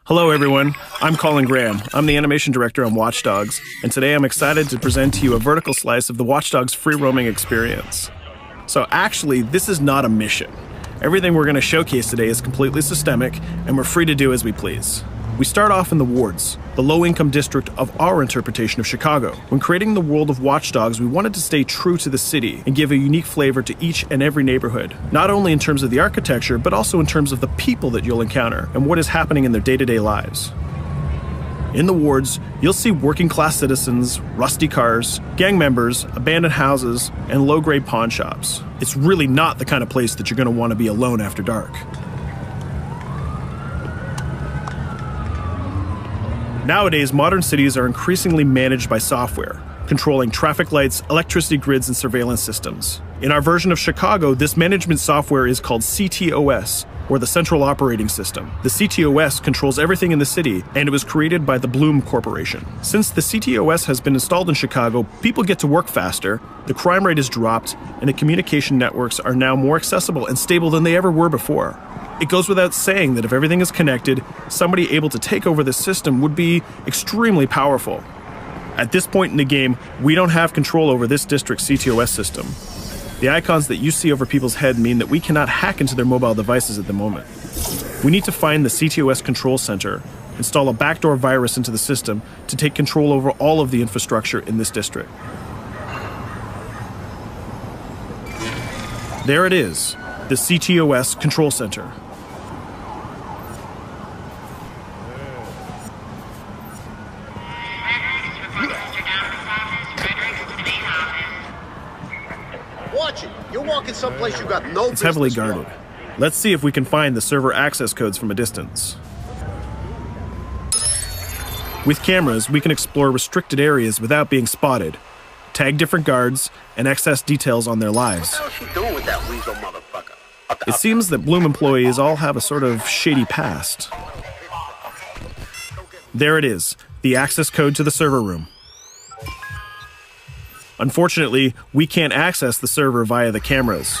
Hello everyone, I'm Colin Graham. I'm the animation director on Watch Dogs, and today I'm excited to present to you a vertical slice of the Watch Dogs free roaming experience. So actually, this is not a mission. Everything we're going to showcase today is completely systemic, and we're free to do as we please. We start off in the wards, the low-income district of our interpretation of Chicago. When creating the world of Watch Dogs, we wanted to stay true to the city and give a unique flavor to each and every neighborhood, not only in terms of the architecture, but also in terms of the people that you'll encounter and what is happening in their day-to-day lives. In the wards, you'll see working-class citizens, rusty cars, gang members, abandoned houses, and low-grade pawn shops. It's really not the kind of place that you're going to want to be alone after dark. Nowadays, modern cities are increasingly managed by software, controlling traffic lights, electricity grids, and surveillance systems. In our version of Chicago, this management software is called CTOS, or the Central Operating System. The CTOS controls everything in the city, and it was created by the Bloom Corporation. Since the CTOS has been installed in Chicago, people get to work faster, the crime rate is dropped, and the communication networks are now more accessible and stable than they ever were before. It goes without saying that if everything is connected, somebody able to take over the system would be extremely powerful. At this point in the game, we don't have control over this district's CTOS system. The icons that you see over people's head mean that we cannot hack into their mobile devices at the moment. We need to find the CTOS control center, install a backdoor virus into the system to take control over all of the infrastructure in this district. There it is, the CTOS control center. Watch it. You're walking someplace you got no business. It's heavily guarded. Let's see if we can find the server access codes from a distance. With cameras, we can explore restricted areas without being spotted, tag different guards, and access details on their lives. What the hell is she doing with that weasel motherfucker? It seems that Bloom employees all have a sort of shady past. There it is, the access code to the server room. Unfortunately, we can't access the server via the cameras.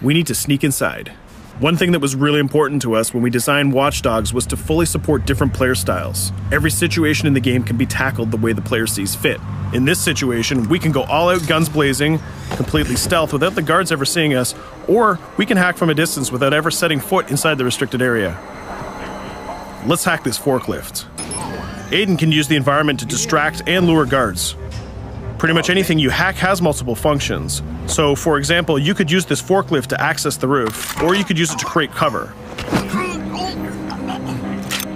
We need to sneak inside. One thing that was really important to us when we designed Watch Dogs was to fully support different player styles. Every situation in the game can be tackled the way the player sees fit. In this situation, we can go all out guns blazing, completely stealth without the guards ever seeing us, or we can hack from a distance without ever setting foot inside the restricted area. Let's hack this forklift. Aiden can use the environment to distract and lure guards. Pretty much anything you hack has multiple functions. So, for example, you could use this forklift to access the roof, or you could use it to create cover.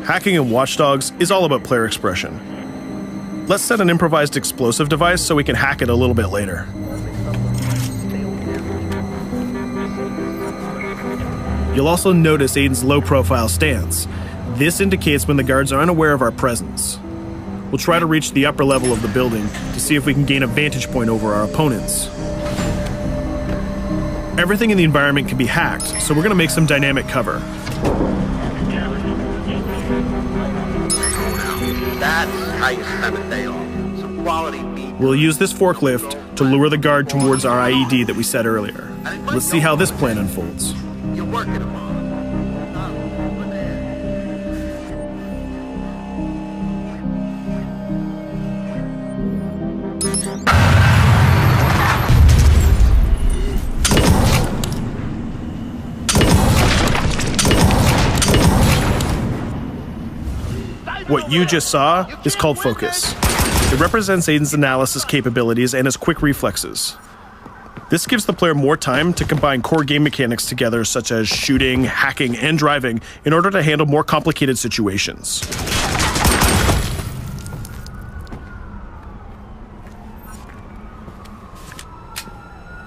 Hacking in Watch Dogs is all about player expression. Let's set an improvised explosive device so we can hack it a little bit later. You'll also notice Aiden's low-profile stance. This indicates when the guards are unaware of our presence. We'll try to reach the upper level of the building to see if we can gain a vantage point over our opponents. Everything in the environment can be hacked, so we're going to make some dynamic cover. That's how you spend a day off. Some quality meat. We'll use this forklift to lure the guard towards our IED that we set earlier. Let's see how this plan unfolds. You're working them on. What you just saw is called focus. It represents Aiden's analysis capabilities and his quick reflexes. This gives the player more time to combine core game mechanics together, such as shooting, hacking, and driving, in order to handle more complicated situations.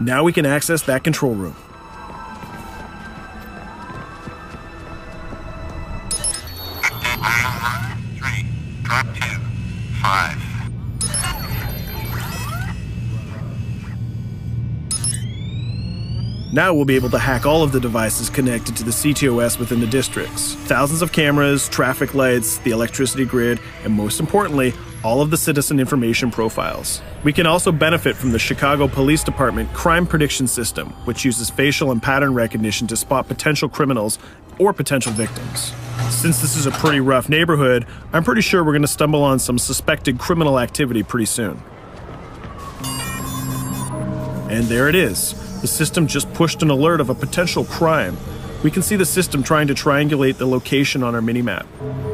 Now we can access that control room. Drop 2, 5. Now we'll be able to hack all of the devices connected to the CTOS within the districts. Thousands of cameras, traffic lights, the electricity grid, and most importantly, all of the citizen information profiles. We can also benefit from the Chicago Police Department Crime Prediction System, which uses facial and pattern recognition to spot potential criminals or potential victims. Since this is a pretty rough neighborhood, I'm pretty sure we're going to stumble on some suspected criminal activity pretty soon. And there it is. The system just pushed an alert of a potential crime. We can see the system trying to triangulate the location on our minimap.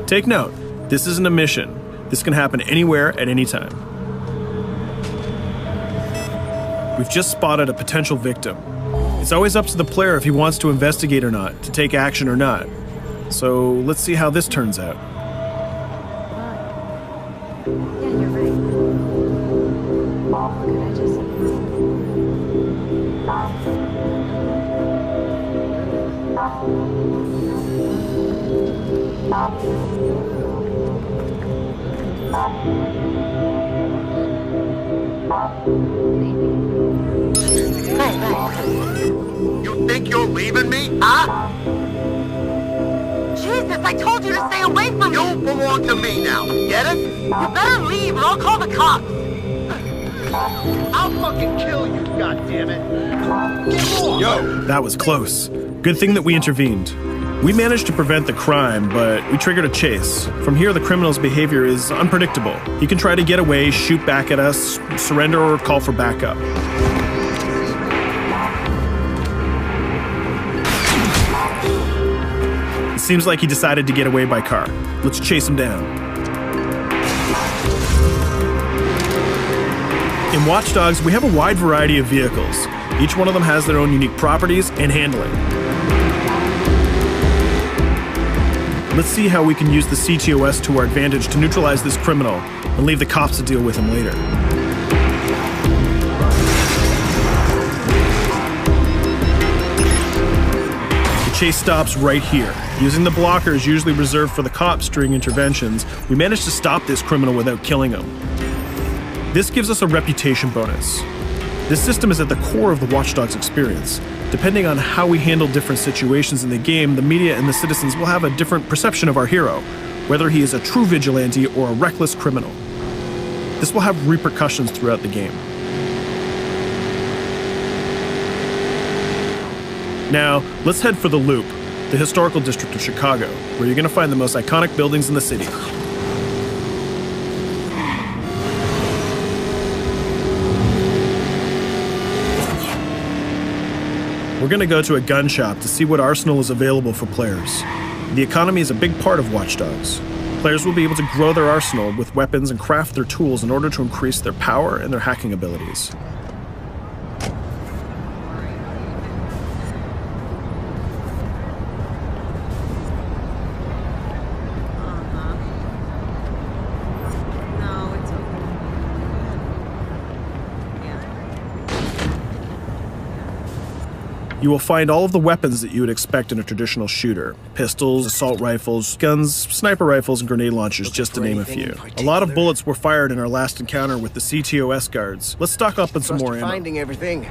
Take note, this isn't a mission. This can happen anywhere at any time. We've just spotted a potential victim. It's always up to the player if he wants to investigate or not, to take action or not. So let's see how this turns out. Yeah, you're right. Could I just... You think you're leaving me? Huh? Jesus, I told you to stay away from me! You belong to me now. Get it? You better leave or I'll call the cops! I'll fucking kill you, goddammit. Get off! Yo, that was close. Good thing that we intervened. We managed to prevent the crime, but we triggered a chase. From here, the criminal's behavior is unpredictable. He can try to get away, shoot back at us, surrender, or call for backup. It seems like he decided to get away by car. Let's chase him down. In Watch Dogs, we have a wide variety of vehicles. Each one of them has their own unique properties and handling. Let's see how we can use the CTOS to our advantage to neutralize this criminal and leave the cops to deal with him later. The chase stops right here. Using the blockers usually reserved for the cops during interventions, we managed to stop this criminal without killing him. This gives us a reputation bonus. This system is at the core of the Watch Dogs experience. Depending on how we handle different situations in the game, the media and the citizens will have a different perception of our hero, whether he is a true vigilante or a reckless criminal. This will have repercussions throughout the game. Now, let's head for the Loop, the historical district of Chicago, where you're going to find the most iconic buildings in the city. We're going to go to a gun shop to see what arsenal is available for players. The economy is a big part of Watch Dogs. Players will be able to grow their arsenal with weapons and craft their tools in order to increase their power and their hacking abilities. You will find all of the weapons that you would expect in a traditional shooter. Pistols, assault rifles, guns, sniper rifles, and grenade launchers, just to name a few. A lot of bullets were fired in our last encounter with the CTOS guards. Let's stock up on some more ammo. Finding everything.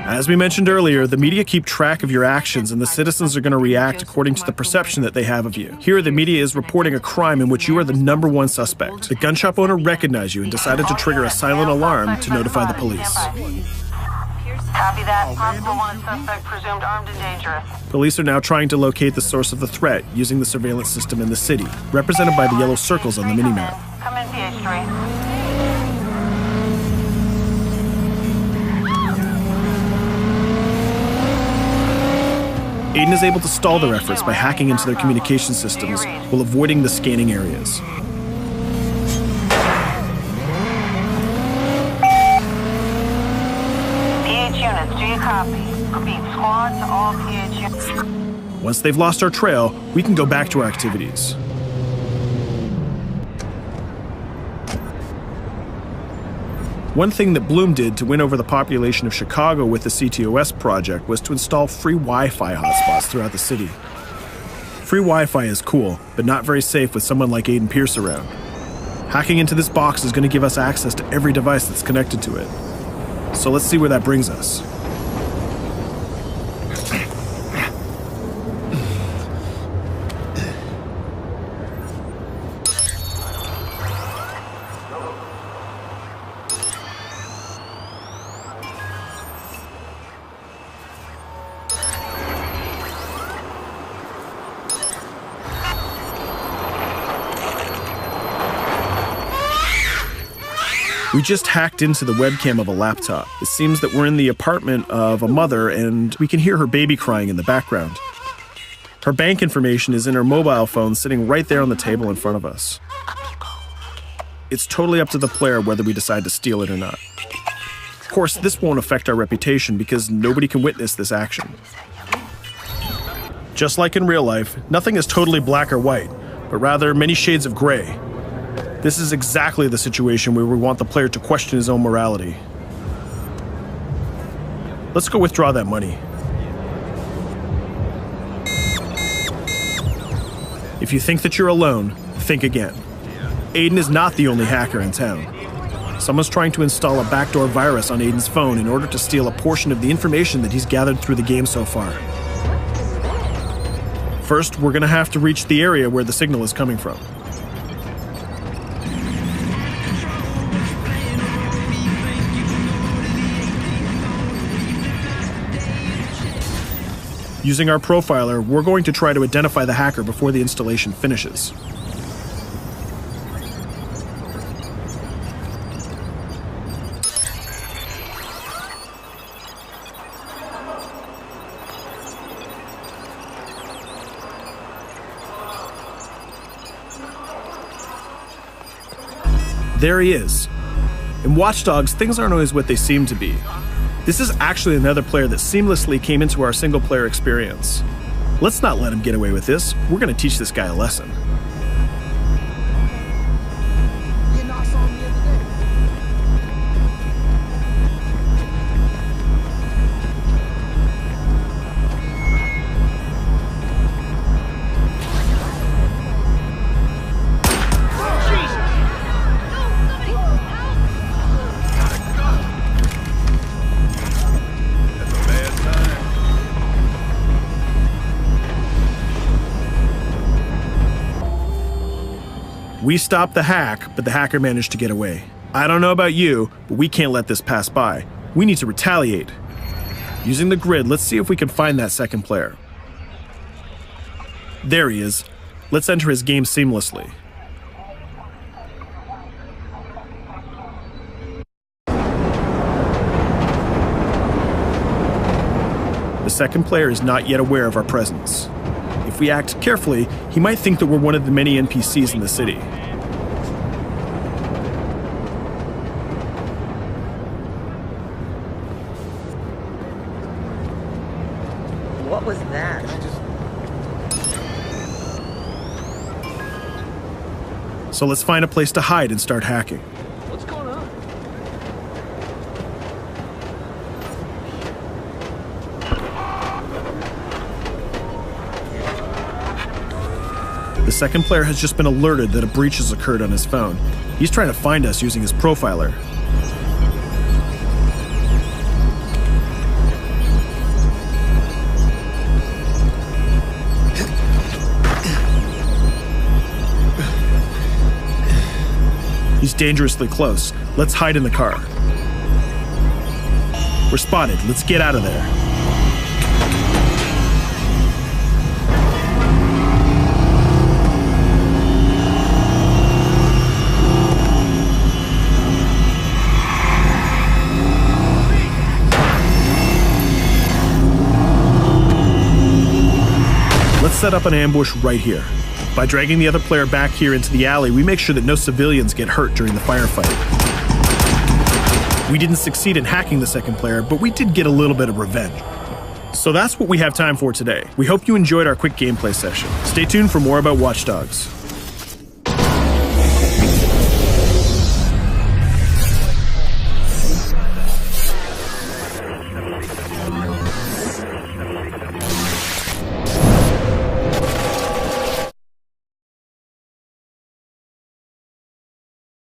As we mentioned earlier, the media keep track of your actions and the citizens are going to react according to the perception that they have of you. Here, the media is reporting a crime in which you are the #1 suspect. The gun shop owner recognized you and decided to trigger a silent alarm to notify the police. Copy that. Possible one suspect presumed armed and dangerous. Police are now trying to locate the source of the threat using the surveillance system in the city, represented by the yellow circles on the minimap. Come in, PH3. Aiden is able to stall their efforts by hacking into their communication systems while avoiding the scanning areas. PH units, do you copy? Repeat, squad to all PH units. Once they've lost our trail, we can go back to our activities. One thing that Bloom did to win over the population of Chicago with the CTOS project was to install free Wi-Fi hotspots throughout the city. Free Wi-Fi is cool, but not very safe with someone like Aiden Pierce around. Hacking into this box is going to give us access to every device that's connected to it. So let's see where that brings us. We just hacked into the webcam of a laptop. It seems that we're in the apartment of a mother and we can hear her baby crying in the background. Her bank information is in her mobile phone sitting right there on the table in front of us. It's totally up to the player whether we decide to steal it or not. Of course, this won't affect our reputation because nobody can witness this action. Just like in real life, nothing is totally black or white, but rather many shades of gray. This is exactly the situation where we want the player to question his own morality. Let's go withdraw that money. If you think that you're alone, think again. Aiden is not the only hacker in town. Someone's trying to install a backdoor virus on Aiden's phone in order to steal a portion of the information that he's gathered through the game so far. First, we're gonna have to reach the area where the signal is coming from. Using our profiler, we're going to try to identify the hacker before the installation finishes. There he is. In Watch Dogs, things aren't always what they seem to be. This is actually another player that seamlessly came into our single-player experience. Let's not let him get away with this. We're going to teach this guy a lesson. We stopped the hack, but the hacker managed to get away. I don't know about you, but we can't let this pass by. We need to retaliate. Using the grid, let's see if we can find that second player. There he is. Let's enter his game seamlessly. The second player is not yet aware of our presence. If we act carefully, he might think that we're one of the many NPCs in the city. What was that? So let's find a place to hide and start hacking. What's going on? The second player has just been alerted that a breach has occurred on his phone. He's trying to find us using his profiler. He's dangerously close. Let's hide in the car. We're spotted. Let's get out of there. Let's set up an ambush right here. By dragging the other player back here into the alley, we make sure that no civilians get hurt during the firefight. We didn't succeed in hacking the second player, but we did get a little bit of revenge. So that's what we have time for today. We hope you enjoyed our quick gameplay session. Stay tuned for more about Watch Dogs.